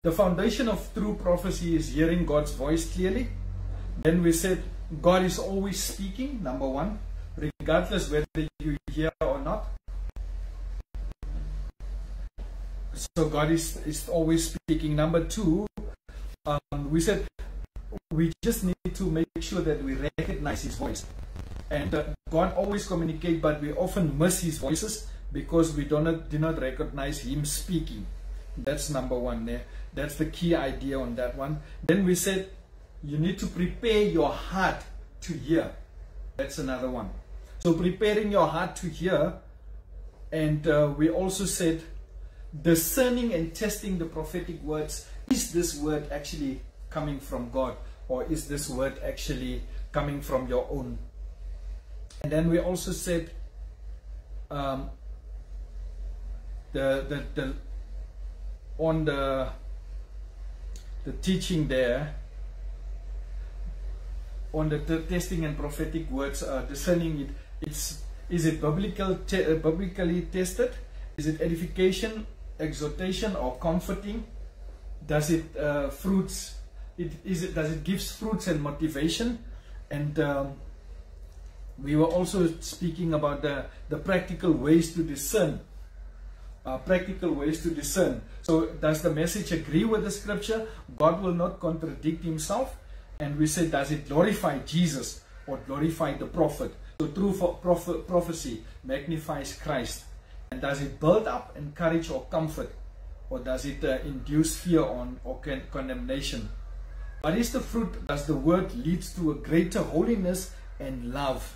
The foundation of true prophecy is hearing God's voice clearly. Then we said God is always speaking, number one, regardless whether you hear or not. So God is always speaking. Number two, we said we just need to make sure that we recognize His voice. And God always communicates, but we often miss His voices because we do not recognize Him speaking. That's number one there. That's the key idea on that one. Then we said you need to prepare your heart to hear. That's another one. So preparing your heart to hear. And we also said discerning and testing the prophetic words. Is this word actually coming from God, or is this word actually coming from your own? And then we also said on the teaching there, on the testing and prophetic words, discerning it, is it biblically tested? Is it edification, exhortation, or comforting? Does it does it gives fruits and motivation? And we were also speaking about the practical ways to discern. So does the message agree with the scripture? God will not contradict Himself. And we said, does it glorify Jesus or glorify the prophet? So true prophecy magnifies Christ. And does it build up, encourage, or comfort? Or does it induce fear or condemnation? What is the fruit? Does the word lead to a greater holiness and love?